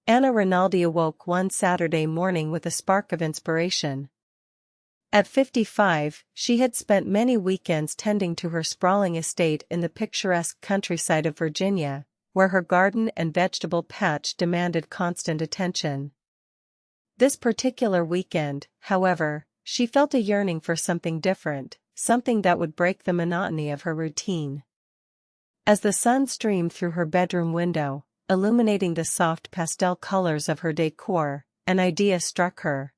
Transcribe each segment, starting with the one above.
Anna Rinaldi awoke one Saturday morning with a spark of inspiration. At 55, she had spent many weekends tending to her sprawling estate in the picturesque countryside of Virginia, where her garden and vegetable patch demanded constant attention. This particular weekend, however, she felt a yearning for something different, something that would break the monotony of her routine. As the sun streamed through her bedroom window, illuminating the soft pastel colors of her decor, an idea struck her.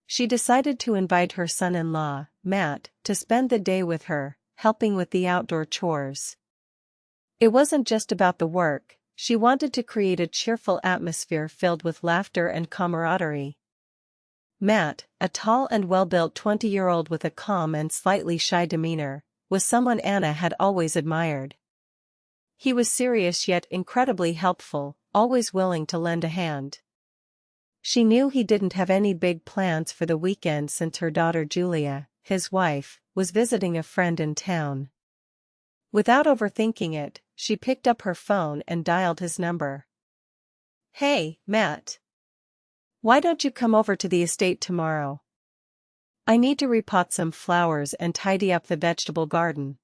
She decided to invite her son-in-law, Matt, to spend the day with her, helping with the outdoor chores. It wasn't just about the work, she wanted to create a cheerful atmosphere filled with laughter and camaraderie. Matt, a tall and well-built 20-year-old with a calm and slightly shy demeanor, was someone Anna had always admired. He was serious yet incredibly helpful, always willing to lend a hand. She knew he didn't have any big plans for the weekend since her daughter Julia, his wife, was visiting a friend in town. Without overthinking it, she picked up her phone and dialed his number. "Hey, Matt. Why don't you come over to the estate tomorrow? I need to repot some flowers and tidy up the vegetable garden.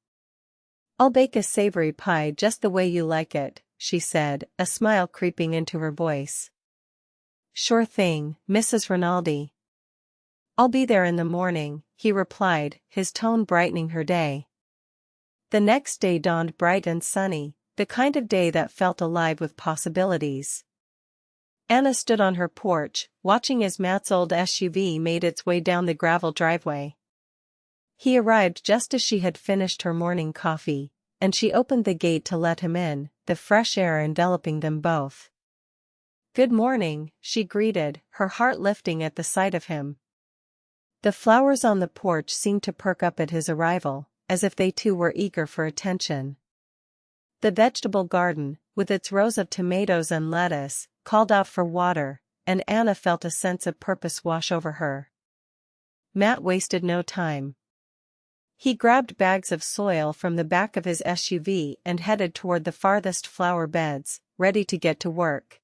I'll bake a savory pie just the way you like it," she said, a smile creeping into her voice. "Sure thing, Mrs. Rinaldi. I'll be there in the morning," he replied, his tone brightening her day. The next day dawned bright and sunny, the kind of day that felt alive with possibilities. Anna stood on her porch, watching as Matt's old SUV made its way down the gravel driveway. He arrived just as she had finished her morning coffee, and she opened the gate to let him in, the fresh air enveloping them both. "Good morning," she greeted, her heart lifting at the sight of him. The flowers on the porch seemed to perk up at his arrival, as if they too were eager for attention. The vegetable garden, with its rows of tomatoes and lettuce, called out for water, and Anna felt a sense of purpose wash over her. Matt wasted no time. He grabbed bags of soil from the back of his SUV and headed toward the farthest flower beds, ready to get to work.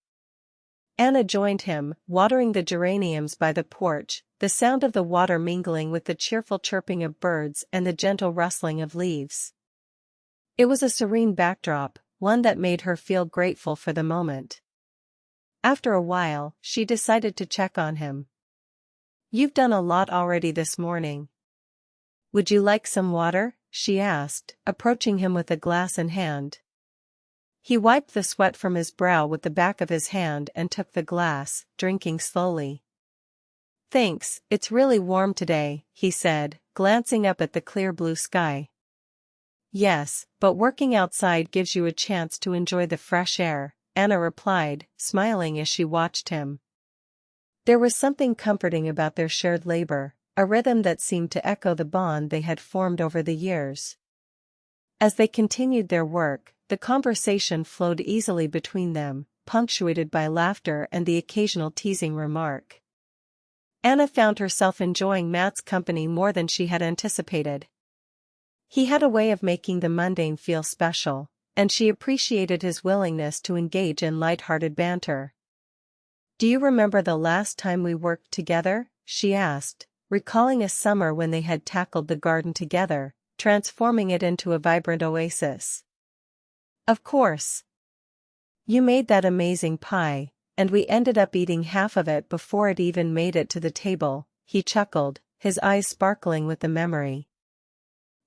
Anna joined him, watering the geraniums by the porch, the sound of the water mingling with the cheerful chirping of birds and the gentle rustling of leaves. It was a serene backdrop, one that made her feel grateful for the moment. After a while, she decided to check on him. "You've done a lot already this morning. Would you like some water?" she asked, approaching him with a glass in hand. He wiped the sweat from his brow with the back of his hand and took the glass, drinking slowly. "Thanks, it's really warm today," he said, glancing up at the clear blue sky. "Yes, but working outside gives you a chance to enjoy the fresh air," Anna replied, smiling as she watched him. There was something comforting about their shared labor, a rhythm that seemed to echo the bond they had formed over the years. As they continued their work, the conversation flowed easily between them, punctuated by laughter and the occasional teasing remark. Anna found herself enjoying Matt's company more than she had anticipated. He had a way of making the mundane feel special, and she appreciated his willingness to engage in light-hearted banter. "Do you remember the last time we worked together?" she asked, recalling a summer when they had tackled the garden together, transforming it into a vibrant oasis. "Of course. You made that amazing pie, and we ended up eating half of it before it even made it to the table," he chuckled, his eyes sparkling with the memory.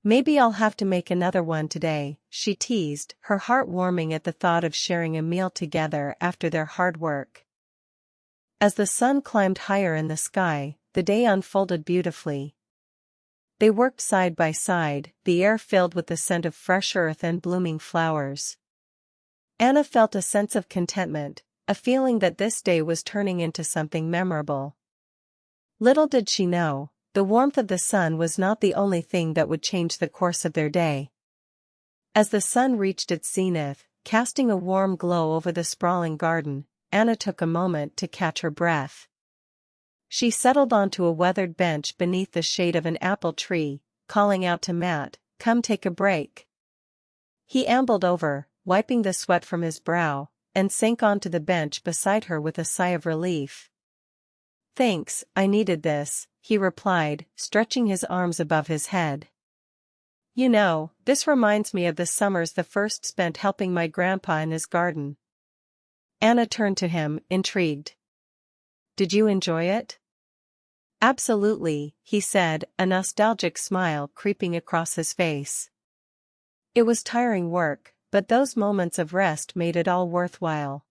"Maybe I'll have to make another one today," she teased, her heart warming at the thought of sharing a meal together after their hard work. As the sun climbed higher in the sky, the day unfolded beautifully. They worked side by side, the air filled with the scent of fresh earth and blooming flowers. Anna felt a sense of contentment, a feeling that this day was turning into something memorable. Little did she know, the warmth of the sun was not the only thing that would change the course of their day. As the sun reached its zenith, casting a warm glow over the sprawling garden, Anna took a moment to catch her breath. She settled onto a weathered bench beneath the shade of an apple tree, calling out to Matt, "Come take a break." He ambled over, wiping the sweat from his brow, and sank onto the bench beside her with a sigh of relief. "Thanks, I needed this," he replied, stretching his arms above his head. "You know, this reminds me of the summers the first spent helping my grandpa in his garden." Anna turned to him, intrigued. "Did you enjoy it?" "Absolutely," he said, a nostalgic smile creeping across his face. "It was tiring work, but those moments of rest made it all worthwhile."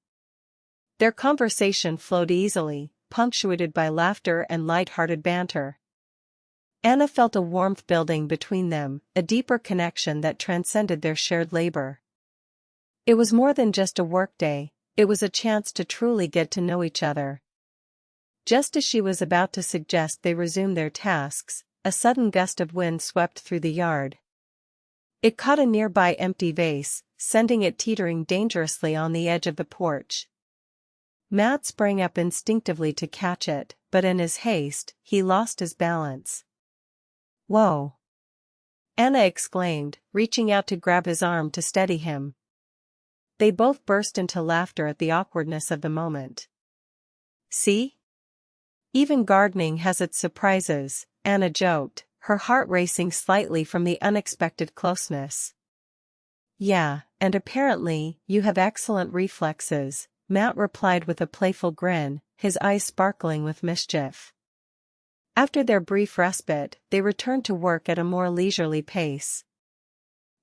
Their conversation flowed easily, punctuated by laughter and light-hearted banter. Anna felt a warmth building between them, a deeper connection that transcended their shared labor. It was more than just a workday, it was a chance to truly get to know each other. Just as she was about to suggest they resume their tasks, a sudden gust of wind swept through the yard. It caught a nearby empty vase, sending it teetering dangerously on the edge of the porch. Matt sprang up instinctively to catch it, but in his haste, he lost his balance. "Whoa!" Anna exclaimed, reaching out to grab his arm to steady him. They both burst into laughter at the awkwardness of the moment. "See? Even gardening has its surprises," Anna joked, her heart racing slightly from the unexpected closeness. "Yeah, and apparently, you have excellent reflexes," Matt replied with a playful grin, his eyes sparkling with mischief. After their brief respite, they returned to work at a more leisurely pace.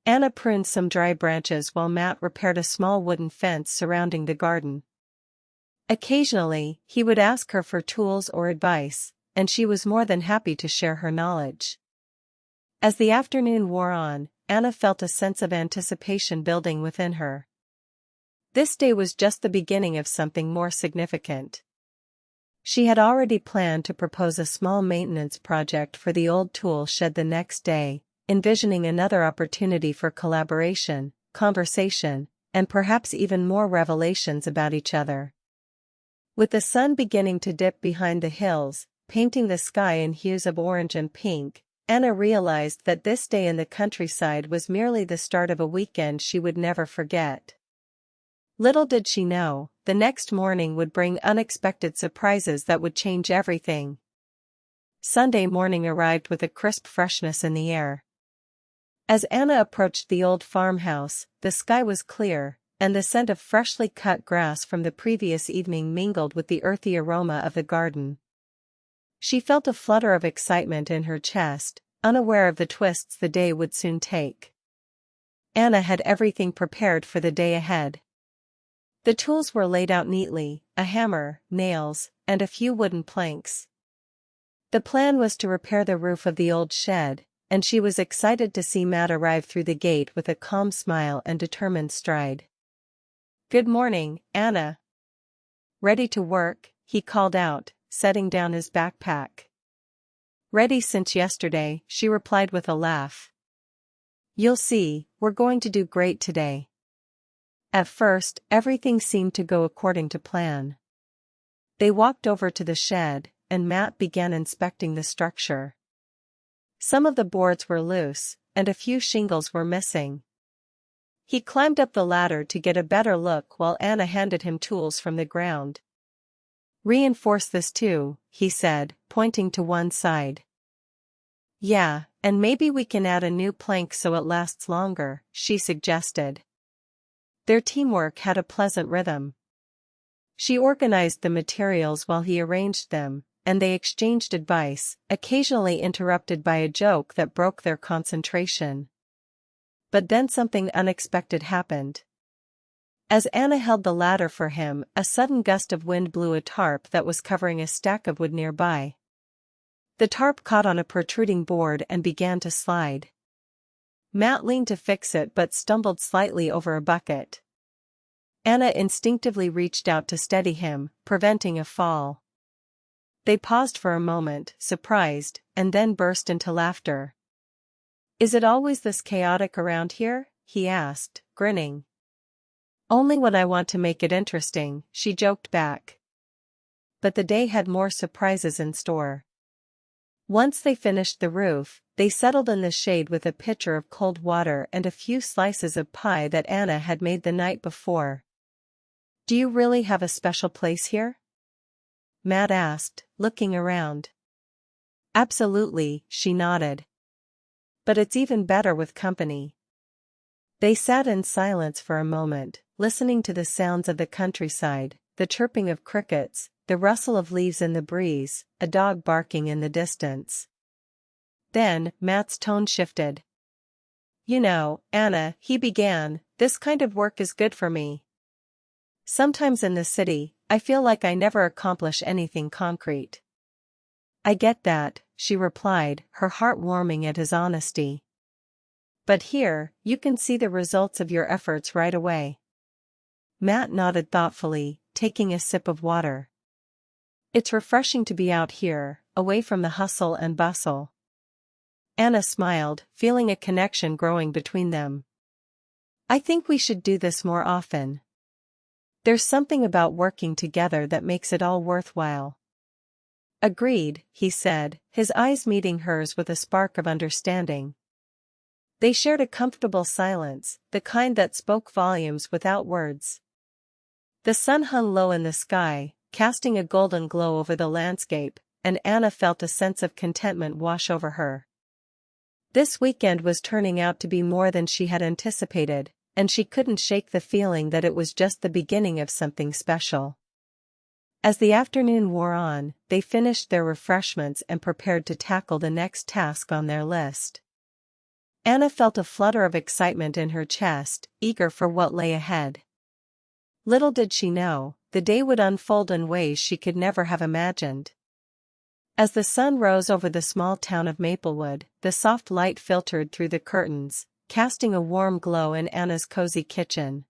Anna pruned some dry branches while Matt repaired a small wooden fence surrounding the garden. Occasionally, he would ask her for tools or advice, and she was more than happy to share her knowledge. As the afternoon wore on, Anna felt a sense of anticipation building within her. This day was just the beginning of something more significant. She had already planned to propose a small maintenance project for the old tool shed the next day, envisioning another opportunity for collaboration, conversation, and perhaps even more revelations about each other. With the sun beginning to dip behind the hills, painting the sky in hues of orange and pink, Anna realized that this day in the countryside was merely the start of a weekend she would never forget. Little did she know, the next morning would bring unexpected surprises that would change everything. Sunday morning arrived with a crisp freshness in the air. As Anna approached the old farmhouse, the sky was clear, and the scent of freshly cut grass from the previous evening mingled with the earthy aroma of the garden. She felt a flutter of excitement in her chest, unaware of the twists the day would soon take. Anna had everything prepared for the day ahead. The tools were laid out neatly, a hammer, nails, and a few wooden planks. The plan was to repair the roof of the old shed, and she was excited to see Matt arrive through the gate with a calm smile and determined stride. "Good morning, Anna." "Ready to work?" he called out, setting down his backpack. "Ready since yesterday," she replied with a laugh. "You'll see, we're going to do great today." At first, everything seemed to go according to plan. They walked over to the shed, and Matt began inspecting the structure. Some of the boards were loose, and a few shingles were missing. He climbed up the ladder to get a better look while Anna handed him tools from the ground. "Reinforce this too," he said, pointing to one side. "Yeah, and maybe we can add a new plank so it lasts longer," she suggested. Their teamwork had a pleasant rhythm. She organized the materials while he arranged them, and they exchanged advice, occasionally interrupted by a joke that broke their concentration. But then something unexpected happened. As Anna held the ladder for him, a sudden gust of wind blew a tarp that was covering a stack of wood nearby. The tarp caught on a protruding board and began to slide. Matt leaned to fix it but stumbled slightly over a bucket. Anna instinctively reached out to steady him, preventing a fall. They paused for a moment, surprised, and then burst into laughter. "Is it always this chaotic around here?" he asked, grinning. "Only when I want to make it interesting," she joked back. But the day had more surprises in store. Once they finished the roof, they settled in the shade with a pitcher of cold water and a few slices of pie that Anna had made the night before. Do you really have a special place here? Matt asked, looking around. Absolutely, she nodded. But it's even better with company. They sat in silence for a moment, listening to the sounds of the countryside, the chirping of crickets, the rustle of leaves in the breeze, a dog barking in the distance. Then, Matt's tone shifted. You know, Anna, he began, this kind of work is good for me. Sometimes in the city, I feel like I never accomplish anything concrete. I get that, she replied, her heart warming at his honesty. But here, you can see the results of your efforts right away. Matt nodded thoughtfully, taking a sip of water. It's refreshing to be out here, away from the hustle and bustle. Anna smiled, feeling a connection growing between them. I think we should do this more often. There's something about working together that makes it all worthwhile. Agreed, he said, his eyes meeting hers with a spark of understanding. They shared a comfortable silence, the kind that spoke volumes without words. The sun hung low in the sky, casting a golden glow over the landscape, and Anna felt a sense of contentment wash over her. This weekend was turning out to be more than she had anticipated, and she couldn't shake the feeling that it was just the beginning of something special. As the afternoon wore on, they finished their refreshments and prepared to tackle the next task on their list. Anna felt a flutter of excitement in her chest, eager for what lay ahead. Little did she know, the day would unfold in ways she could never have imagined. As the sun rose over the small town of Maplewood, the soft light filtered through the curtains, casting a warm glow in Anna's cozy kitchen.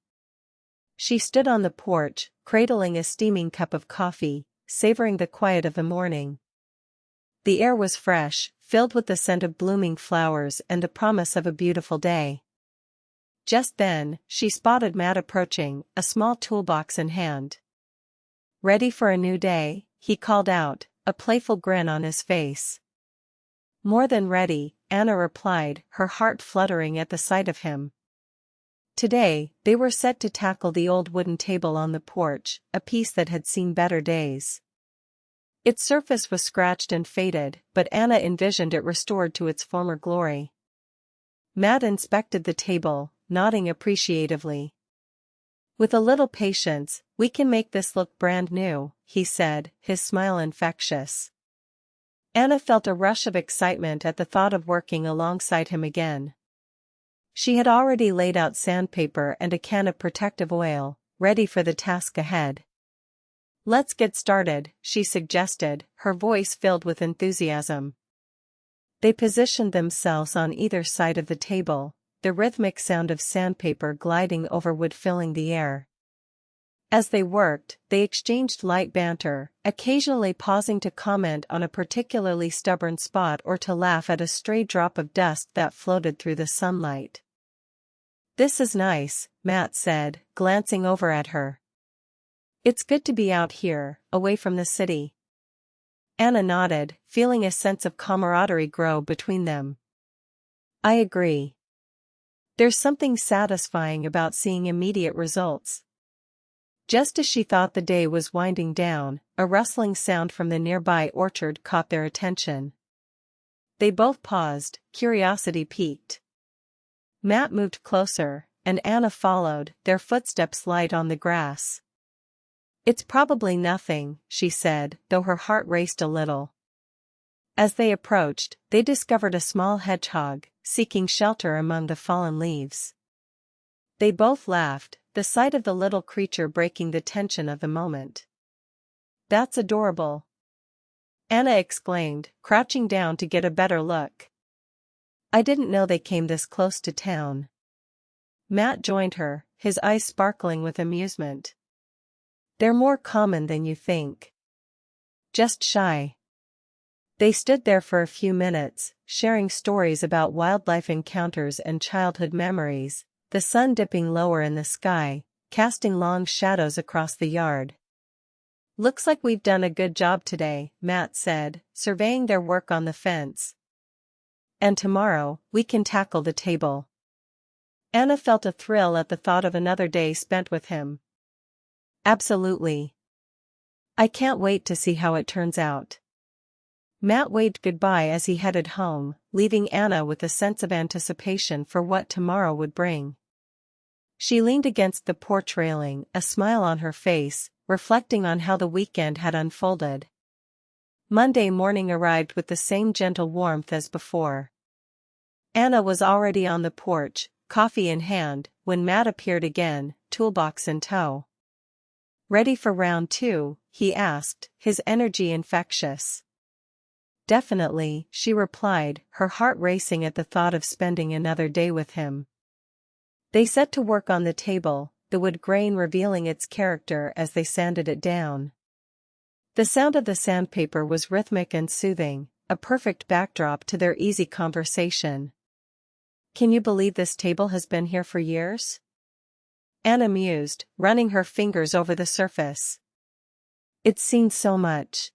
She stood on the porch, cradling a steaming cup of coffee, savoring the quiet of the morning. The air was fresh, filled with the scent of blooming flowers and the promise of a beautiful day. Just then, she spotted Matt approaching, a small toolbox in hand. Ready for a new day, he called out, a playful grin on his face. More than ready, Anna replied, her heart fluttering at the sight of him. Today, they were set to tackle the old wooden table on the porch, a piece that had seen better days. Its surface was scratched and faded, but Anna envisioned it restored to its former glory. Matt inspected the table, nodding appreciatively. With a little patience, we can make this look brand new, he said, his smile infectious. Anna felt a rush of excitement at the thought of working alongside him again. She had already laid out sandpaper and a can of protective oil, ready for the task ahead. Let's get started, she suggested, her voice filled with enthusiasm. They positioned themselves on either side of the table, the rhythmic sound of sandpaper gliding over wood filling the air. As they worked, they exchanged light banter, occasionally pausing to comment on a particularly stubborn spot or to laugh at a stray drop of dust that floated through the sunlight. This is nice, Matt said, glancing over at her. It's good to be out here, away from the city. Anna nodded, feeling a sense of camaraderie grow between them. I agree. There's something satisfying about seeing immediate results. Just as she thought the day was winding down, a rustling sound from the nearby orchard caught their attention. They both paused, curiosity piqued. Matt moved closer, and Anna followed, their footsteps light on the grass. It's probably nothing, she said, though her heart raced a little. As they approached, they discovered a small hedgehog, seeking shelter among the fallen leaves. They both laughed, the sight of the little creature breaking the tension of the moment. That's adorable, Anna exclaimed, crouching down to get a better look. I didn't know they came this close to town. Matt joined her, his eyes sparkling with amusement. They're more common than you think. Just shy. They stood there for a few minutes, sharing stories about wildlife encounters and childhood memories, the sun dipping lower in the sky, casting long shadows across the yard. Looks like we've done a good job today, Matt said, surveying their work on the fence. And tomorrow, we can tackle the table. Anna felt a thrill at the thought of another day spent with him. Absolutely. I can't wait to see how it turns out. Matt waved goodbye as he headed home, leaving Anna with a sense of anticipation for what tomorrow would bring. She leaned against the porch railing, a smile on her face, reflecting on how the weekend had unfolded. Monday morning arrived with the same gentle warmth as before. Anna was already on the porch, coffee in hand, when Matt appeared again, toolbox in tow. "Ready for round two?" he asked, his energy infectious. "Definitely," she replied, her heart racing at the thought of spending another day with him. They set to work on the table, the wood grain revealing its character as they sanded it down. The sound of the sandpaper was rhythmic and soothing, a perfect backdrop to their easy conversation. "Can you believe this table has been here for years?" Anna mused, running her fingers over the surface. "It's seen so much."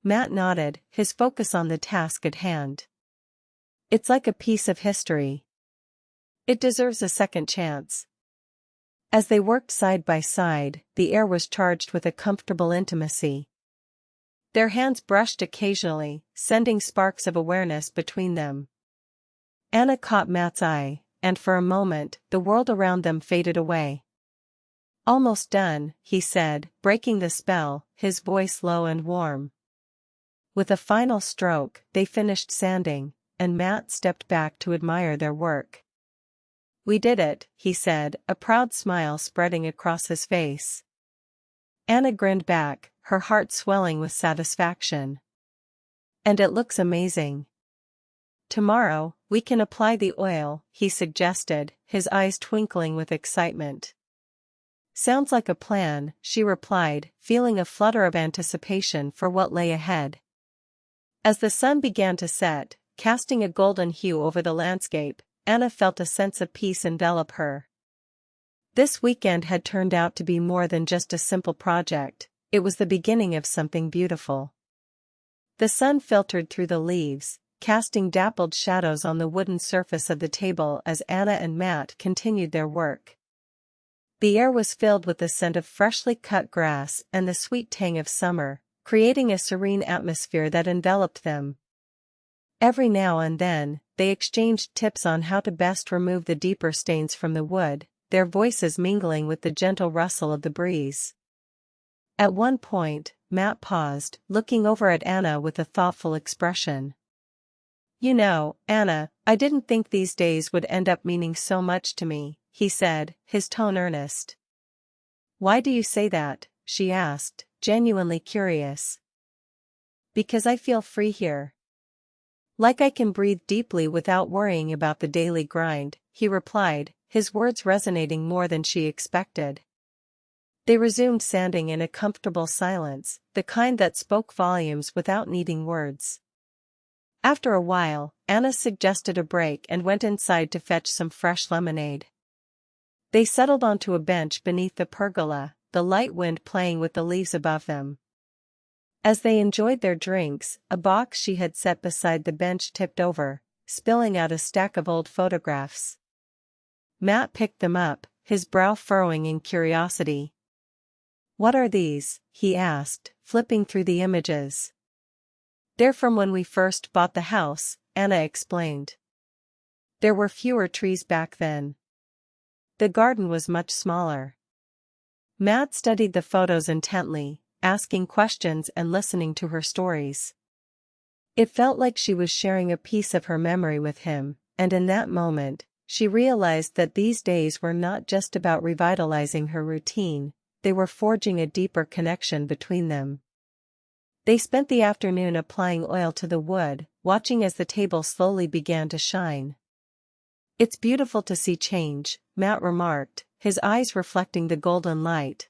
Matt nodded, his focus on the task at hand. "It's like a piece of history. It deserves a second chance." As they worked side by side, the air was charged with a comfortable intimacy. Their hands brushed occasionally, sending sparks of awareness between them. Anna caught Matt's eye, and for a moment, the world around them faded away. "Almost done," he said, breaking the spell, his voice low and warm. With a final stroke, they finished sanding, and Matt stepped back to admire their work. "We did it," he said, a proud smile spreading across his face. Anna grinned back, her heart swelling with satisfaction. "And it looks amazing. Tomorrow, we can apply the oil," he suggested, his eyes twinkling with excitement. "Sounds like a plan," she replied, feeling a flutter of anticipation for what lay ahead. As the sun began to set, casting a golden hue over the landscape, Anna felt a sense of peace envelop her. This weekend had turned out to be more than just a simple project, it was the beginning of something beautiful. The sun filtered through the leaves, casting dappled shadows on the wooden surface of the table as Anna and Matt continued their work. The air was filled with the scent of freshly cut grass and the sweet tang of summer, creating a serene atmosphere that enveloped them. Every now and then, they exchanged tips on how to best remove the deeper stains from the wood, their voices mingling with the gentle rustle of the breeze. At one point, Matt paused, looking over at Anna with a thoughtful expression. "You know, Anna, I didn't think these days would end up meaning so much to me," he said, his tone earnest. "Why do you say that?" she asked, genuinely curious. "Because I feel free here. Like I can breathe deeply without worrying about the daily grind," he replied, his words resonating more than she expected. They resumed sanding in a comfortable silence, the kind that spoke volumes without needing words. After a while, Anna suggested a break and went inside to fetch some fresh lemonade. They settled onto a bench beneath the pergola, the light wind playing with the leaves above them. As they enjoyed their drinks, a box she had set beside the bench tipped over, spilling out a stack of old photographs. Matt picked them up, his brow furrowing in curiosity. "What are these?" he asked, flipping through the images. "They're from when we first bought the house," Anna explained. "There were fewer trees back then. The garden was much smaller." Matt studied the photos intently, asking questions and listening to her stories. It felt like she was sharing a piece of her memory with him, and in that moment, she realized that these days were not just about revitalizing her routine, they were forging a deeper connection between them. They spent the afternoon applying oil to the wood, watching as the table slowly began to shine. "It's beautiful to see change," Matt remarked, his eyes reflecting the golden light.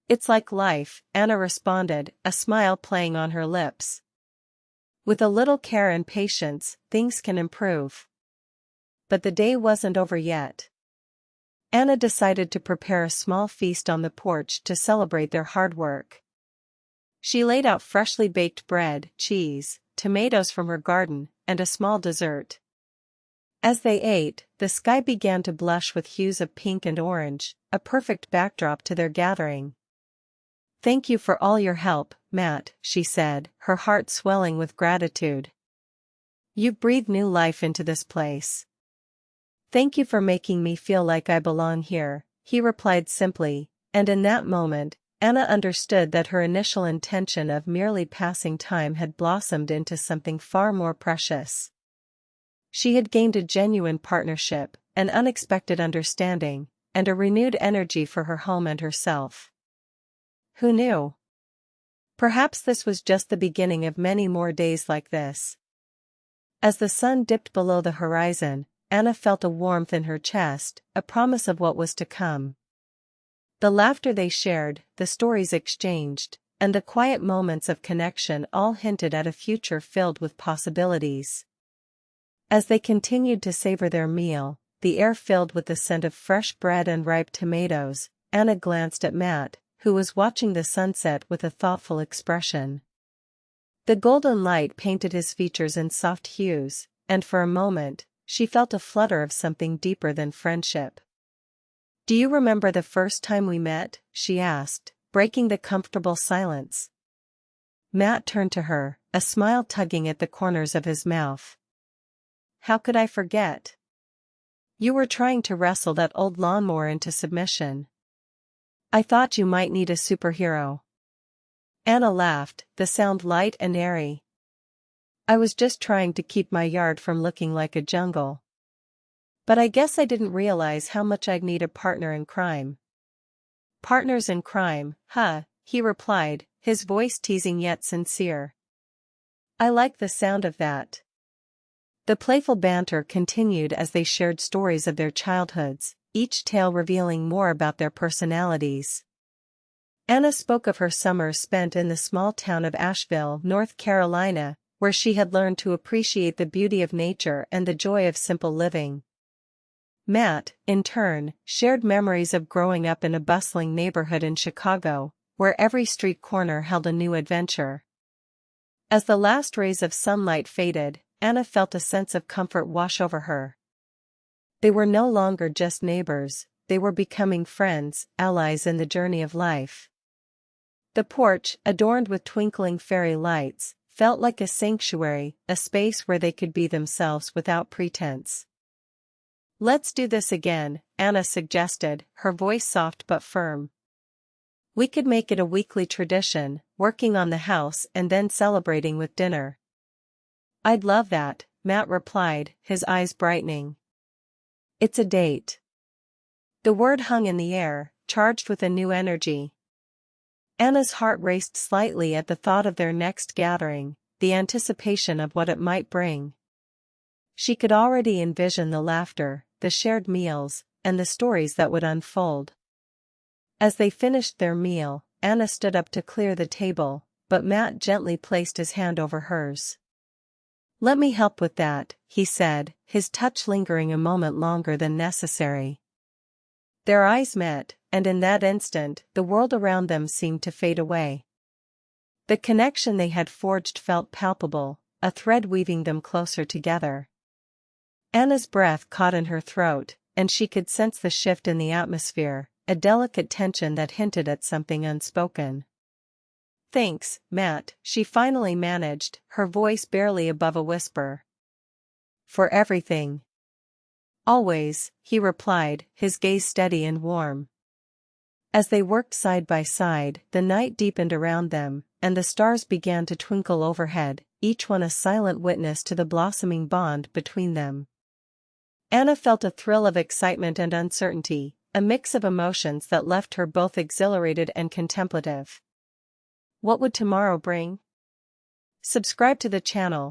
"It's like life," Anna responded, a smile playing on her lips. "With a little care and patience, things can improve." But the day wasn't over yet. Anna decided to prepare a small feast on the porch to celebrate their hard work. She laid out freshly baked bread, cheese, tomatoes from her garden, and a small dessert. As they ate, the sky began to blush with hues of pink and orange, a perfect backdrop to their gathering. "Thank you for all your help, Matt," she said, her heart swelling with gratitude. "You've breathed new life into this place." "Thank you for making me feel like I belong here," he replied simply, and in that moment, Anna understood that her initial intention of merely passing time had blossomed into something far more precious. She had gained a genuine partnership, an unexpected understanding, and a renewed energy for her home and herself. Who knew? Perhaps this was just the beginning of many more days like this. As the sun dipped below the horizon, Anna felt a warmth in her chest, a promise of what was to come. The laughter they shared, the stories exchanged, and the quiet moments of connection all hinted at a future filled with possibilities. As they continued to savor their meal, the air filled with the scent of fresh bread and ripe tomatoes, Anna glanced at Matt, who was watching the sunset with a thoughtful expression. The golden light painted his features in soft hues, and for a moment, she felt a flutter of something deeper than friendship. "Do you remember the first time we met?" she asked, breaking the comfortable silence. Matt turned to her, a smile tugging at the corners of his mouth. "How could I forget? You were trying to wrestle that old lawnmower into submission. I thought you might need a superhero." Anna laughed, the sound light and airy. "I was just trying to keep my yard from looking like a jungle. But I guess I didn't realize how much I'd need a partner in crime." "Partners in crime, huh?" he replied, his voice teasing yet sincere. "I like the sound of that." The playful banter continued as they shared stories of their childhoods, each tale revealing more about their personalities. Anna spoke of her summers spent in the small town of Asheville, North Carolina, where she had learned to appreciate the beauty of nature and the joy of simple living. Matt, in turn, shared memories of growing up in a bustling neighborhood in Chicago, where every street corner held a new adventure. As the last rays of sunlight faded, Anna felt a sense of comfort wash over her. They were no longer just neighbors, they were becoming friends, allies in the journey of life. The porch, adorned with twinkling fairy lights, felt like a sanctuary, a space where they could be themselves without pretense. "Let's do this again," Anna suggested, her voice soft but firm. "We could make it a weekly tradition, working on the house and then celebrating with dinner." "I'd love that," Matt replied, his eyes brightening. "It's a date." The word hung in the air, charged with a new energy. Anna's heart raced slightly at the thought of their next gathering, the anticipation of what it might bring. She could already envision the laughter, the shared meals, and the stories that would unfold. As they finished their meal, Anna stood up to clear the table, but Matt gently placed his hand over hers. "Let me help with that," he said, his touch lingering a moment longer than necessary. Their eyes met, and in that instant, the world around them seemed to fade away. The connection they had forged felt palpable, a thread weaving them closer together. Anna's breath caught in her throat, and she could sense the shift in the atmosphere, a delicate tension that hinted at something unspoken. "Thanks, Matt," she finally managed, her voice barely above a whisper. "For everything." "Always," he replied, his gaze steady and warm. As they worked side by side, the night deepened around them, and the stars began to twinkle overhead, each one a silent witness to the blossoming bond between them. Anna felt a thrill of excitement and uncertainty, a mix of emotions that left her both exhilarated and contemplative. What would tomorrow bring? Subscribe to the channel,